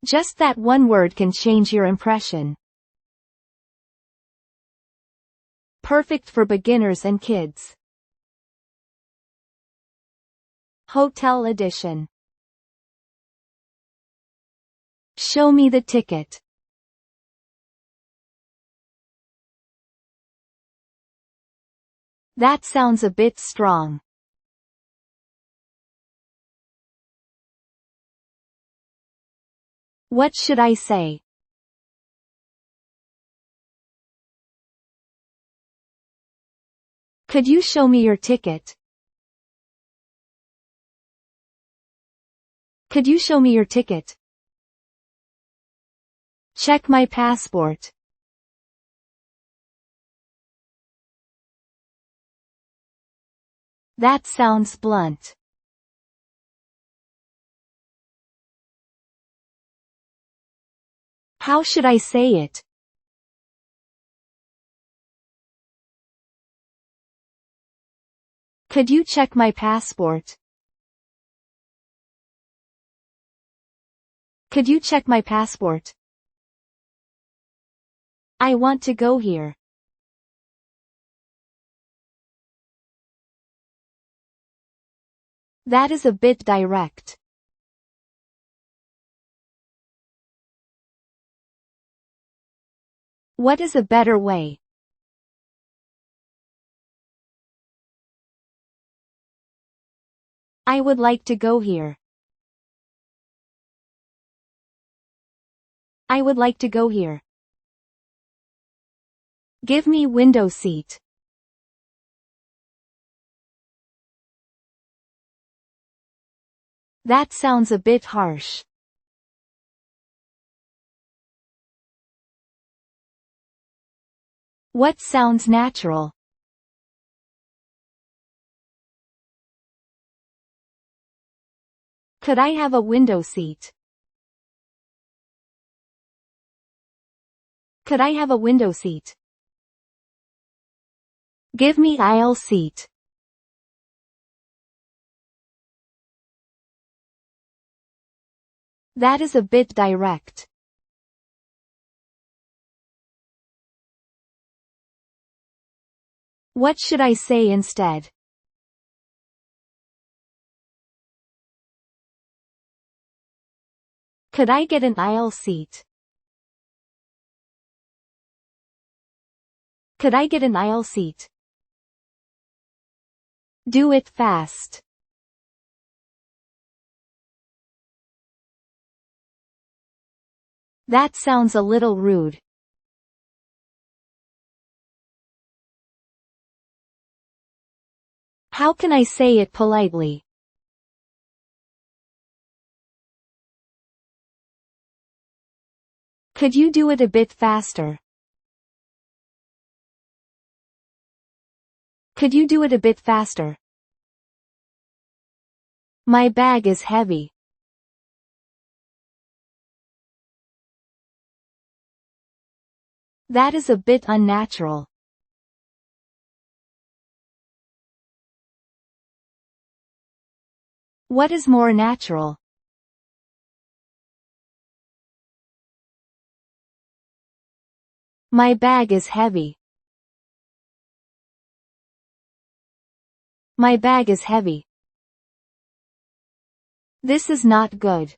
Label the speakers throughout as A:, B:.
A: Just that one word can change your impression. Perfect for beginners and kids. Hotel edition. Show me the ticket. That sounds a bit strong. What should I say? Could you show me your ticket? Could you show me your ticket? Check my passport. That sounds blunt. How should I say it? Could you check my passport? Could you check my passport? I want to go here. That is a bit direct. What is a better way? I would like to go here. I would like to go here. Give me window seat. That sounds a bit harsh. What sounds natural? Could I have a window seat? Could I have a window seat? Give me aisle seat. That is a bit direct. What should I say instead? Could I get an aisle seat? Could I get an aisle seat? Do it fast. That sounds a little rude. How can I say it politely? Could you do it a bit faster? Could you do it a bit faster? My bag is heavy. That is a bit unnatural. What is more natural? My bag is heavy. My bag is heavy. This is not good.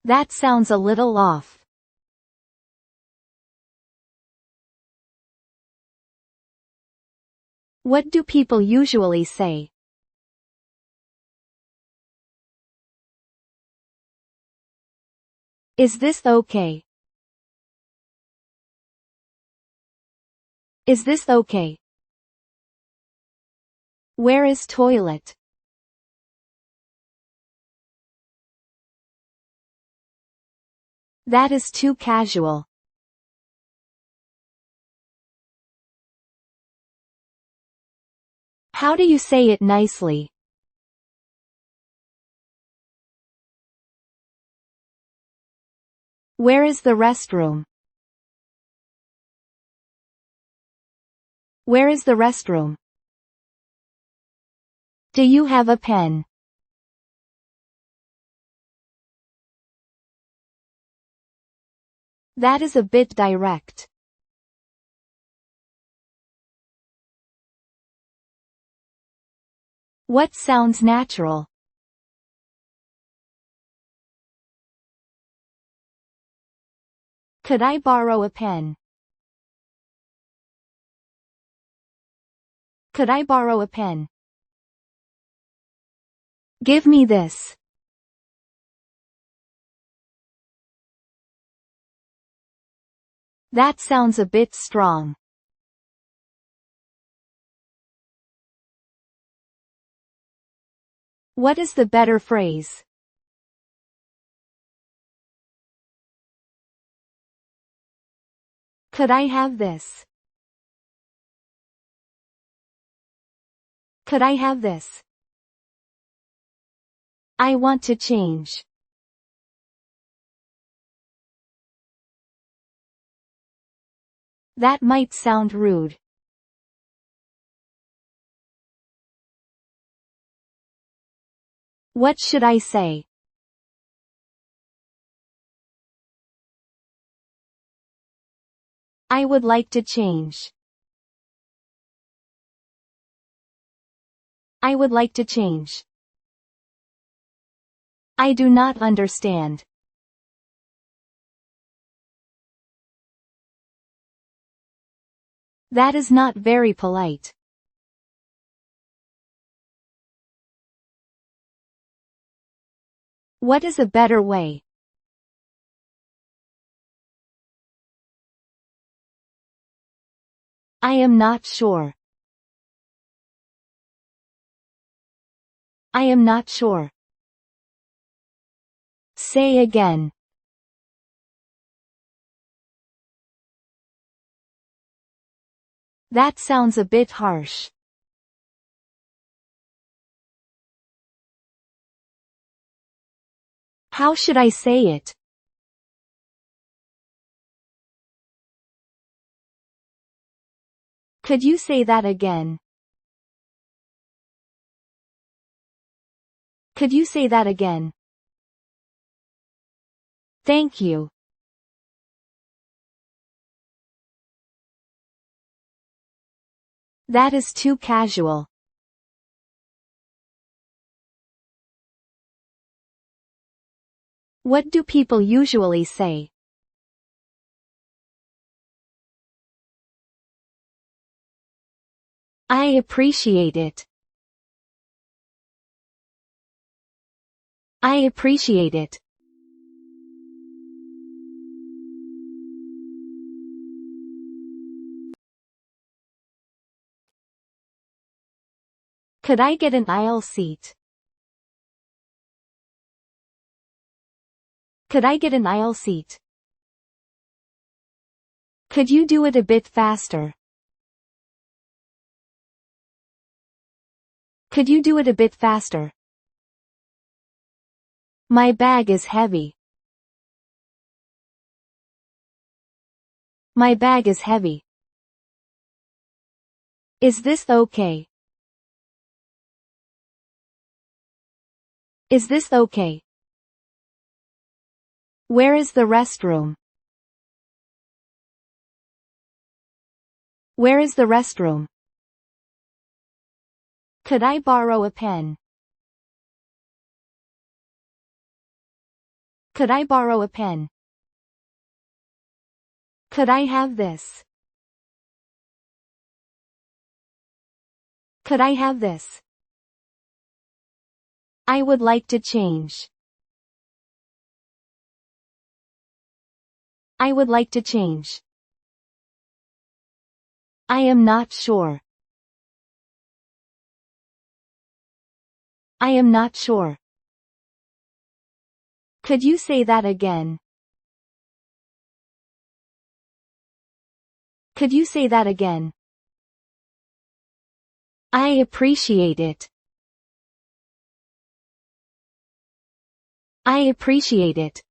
A: That sounds a little off. What do people usually say? Is this okay? Is this okay? Where is toilet? That is too casual. How do you say it nicely? Where is the restroom? Where is the restroom? Do you have a pen? That is a bit direct. What sounds natural? Could I borrow a pen? Could I borrow a pen? Give me this. That sounds a bit strong. What is the better phrase? Could I have this? Could I have this? I want to change. That might sound rude. What should I say? I would like to change. I would like to change. I do not understand. That is not very polite. What is a better way? I am not sure. I am not sure. Say again. That sounds a bit harsh. How should I say it? Could you say that again? Could you say that again? Thank you. That is too casual. What do people usually say? I appreciate it. I appreciate it. Could I get an aisle seat? Could I get an aisle seat? Could you do it a bit faster? Could you do it a bit faster? My bag is heavy. My bag is heavy. Is this okay? Is this okay? Where is the restroom? Where is the restroom? Could I borrow a pen? Could I borrow a pen? Could I have this? Could I have this? I would like to change. I would like to change. I am not sure. I am not sure. Could you say that again? Could you say that again? I appreciate it. I appreciate it.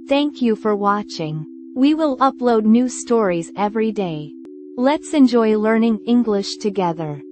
A: Thank you for watching. We will upload new stories every day. Let's enjoy learning English together.